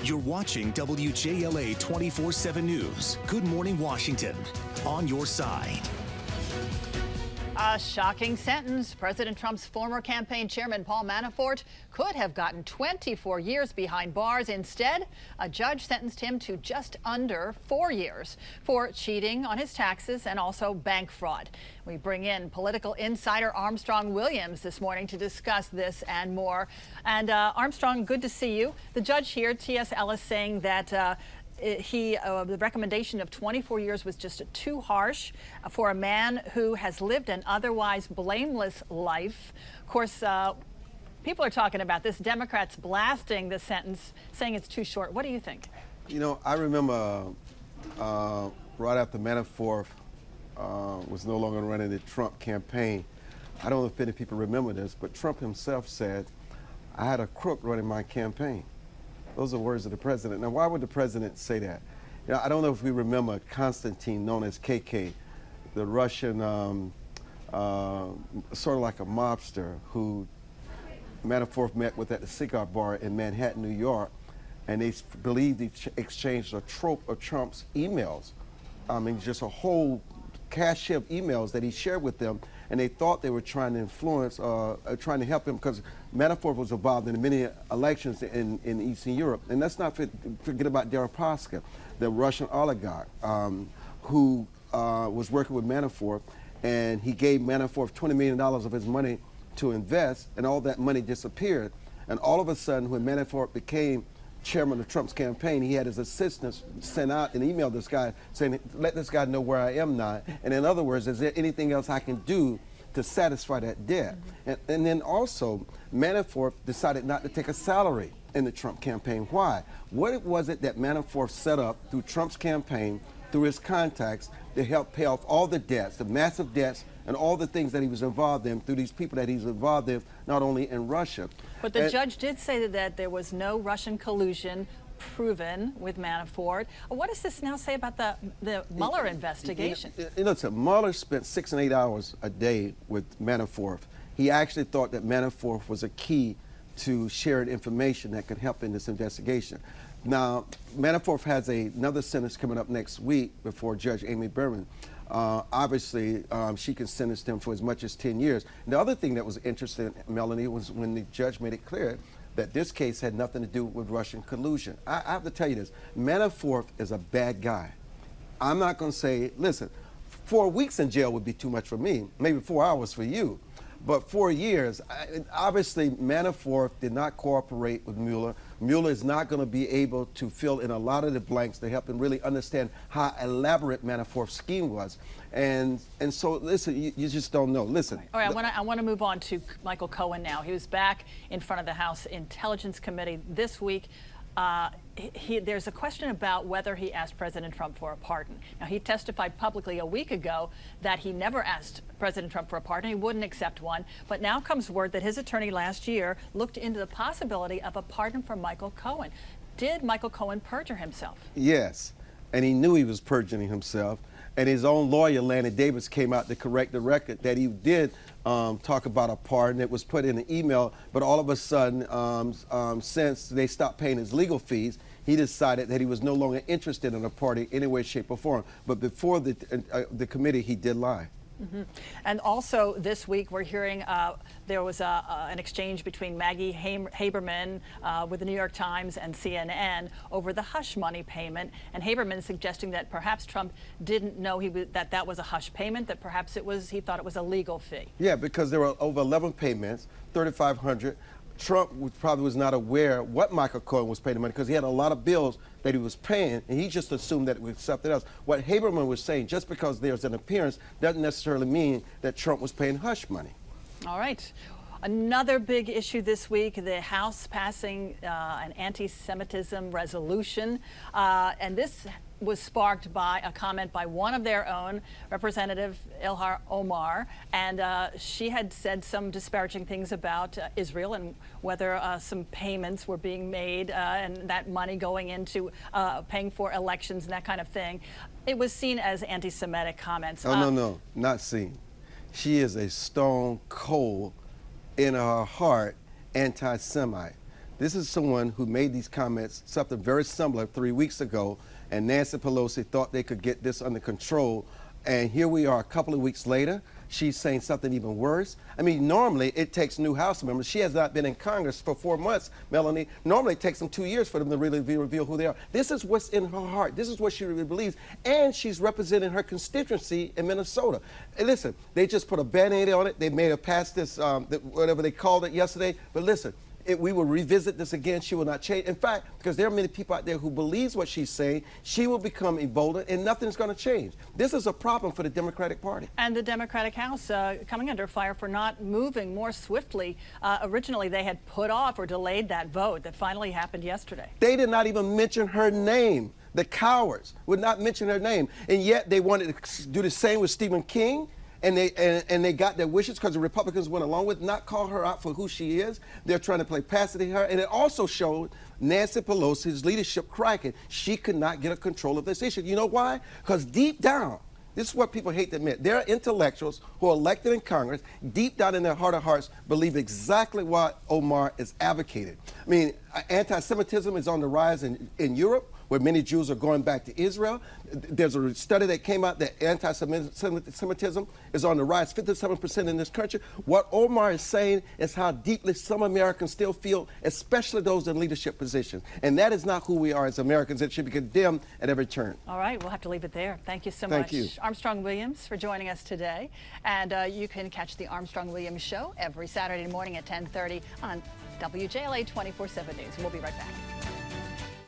You're watching WJLA 24/7 News. Good Morning Washington. On your side. A shocking sentence. President Trump's former campaign chairman, Paul Manafort, could have gotten 24 years behind bars. Instead, a judge sentenced him to just under 4 years for cheating on his taxes and also bank fraud. We bring in political insider Armstrong Williams this morning to discuss this and more. And Armstrong, good to see you. The judge here, T.S. Ellis, saying that the recommendation of 24 years was just too harsh for a man who has lived an otherwise blameless life. Of course, people are talking about this. Democrats blasting the sentence, saying it's too short. What do you think? You know, I remember right after Manafort was no longer running the Trump campaign. I don't know if many people remember this, but Trump himself said, "I had a crook running my campaign." Those are words of the president. Now, why would the president say that? You know, I don't know if we remember Constantine, known as KK, the Russian, sort of like a mobster who Manafort met with at the cigar bar in Manhattan, New York, and they believed he exchanged a trope of Trump's emails. I mean, just a whole cache of emails that he shared with them, and they thought they were trying to influence, trying to help him, because Manafort was involved in many elections in Eastern Europe. And let's not forget about Deripaska, the Russian oligarch, who was working with Manafort, and he gave Manafort $20 million of his money to invest, and all that money disappeared. And all of a sudden, when Manafort became chairman of Trump's campaign, he had his assistants send out an email to this guy saying, "Let this guy know where I am now. And in other words, is there anything else I can do to satisfy that debt?" And then also, Manafort decided not to take a salary in the Trump campaign. Why? What was it that Manafort set up through Trump's campaign, through his contacts, to help pay off all the debts, the massive debts, and all the things that he was involved in through these people that he's involved in, not only in Russia. But the judge did say that there was no Russian collusion proven with Manafort. What does this now say about the Mueller investigation? You know, Mueller spent 6 and 8 hours a day with Manafort. He actually thought that Manafort was a key to sharing information that could help in this investigation. Now, Manafort has another sentence coming up next week before Judge Amy Berman. Obviously, she can sentence him for as much as 10 years. And the other thing that was interesting, Melanie, was when the judge made it clear that this case had nothing to do with Russian collusion. I have to tell you this. Manafort is a bad guy. I'm not going to say, listen, 4 weeks in jail would be too much for me, maybe 4 hours for you. But 4 years, obviously Manafort did not cooperate with Mueller. Mueller is not going to be able to fill in a lot of the blanks to help him really understand how elaborate Manafort's scheme was. And so, listen, you just don't know. Listen. All right, I want to move on to Michael Cohen now. He was back in front of the House Intelligence Committee this week. There's a question about whether he asked President Trump for a pardon. Now, he testified publicly a week ago that he never asked President Trump for a pardon. He wouldn't accept one. But now comes word that his attorney last year looked into the possibility of a pardon for Michael Cohen. Did Michael Cohen perjure himself? Yes, and he knew he was perjuring himself. And his own lawyer, Lanny Davis, came out to correct the record that he did talk about a pardon. It was put in an email, but all of a sudden, since they stopped paying his legal fees, he decided that he was no longer interested in a pardon in any way, shape, or form. But before the committee, he did lie. And also this week we're hearing there was an exchange between Maggie Haberman with the New York Times and CNN over the hush money payment, and Haberman suggesting that perhaps Trump didn't know that was a hush payment, that perhaps he thought it was a legal fee. Yeah, because there were over 11 payments, $3,500. Trump probably was not aware what Michael Cohen was paying the money, because he had a lot of bills that he was paying, and he just assumed that it was something else. What Haberman was saying, just because there's an appearance doesn't necessarily mean that Trump was paying hush money. All right. Another big issue this week, the House passing an anti-Semitism resolution, and this was sparked by a comment by one of their own, Representative Ilhan Omar, and she had said some disparaging things about Israel and whether some payments were being made and that money going into paying for elections and that kind of thing. It was seen as anti-Semitic comments. Oh, no, not seen. She is a stone cold, in her heart, anti-Semite. This is someone who made these comments, something very similar 3 weeks ago, and Nancy Pelosi thought they could get this under control. And here we are a couple of weeks later, she's saying something even worse. I mean, normally it takes new House members. She has not been in Congress for 4 months, Melanie. Normally it takes them 2 years for them to really reveal who they are. This is what's in her heart. This is what she really believes. And she's representing her constituency in Minnesota. And listen, they just put a Band-Aid on it. They made her pass this, whatever they called it yesterday. But listen, we will revisit this again. She will not change. In fact, because there are many people out there who believes what she's saying, she will become emboldened and nothing's going to change. This is a problem for the Democratic Party. And the Democratic House coming under fire for not moving more swiftly. Originally, they had put off or delayed that vote that finally happened yesterday. They did not even mention her name. The cowards would not mention her name. And yet they wanted to do the same with Stephen King. And they got their wishes because the Republicans went along with not call her out for who she is. They're trying to play passive to her. And it also showed Nancy Pelosi's leadership cracking. She could not get a control of this issue. You know why? Because deep down, this is what people hate to admit. There are intellectuals who are elected in Congress, deep down in their heart of hearts, believe exactly what Omar is advocating. I mean, anti-Semitism is on the rise in Europe, where many Jews are going back to Israel. There's a study that came out that anti-Semitism is on the rise, 57% in this country. What Omar is saying is how deeply some Americans still feel, especially those in leadership positions. And that is not who we are as Americans. It should be condemned at every turn. All right, we'll have to leave it there. Thank you so Thank much. you. Armstrong Williams for joining us today. And you can catch the Armstrong Williams Show every Saturday morning at 10:30 on WJLA 24/7 News. We'll be right back.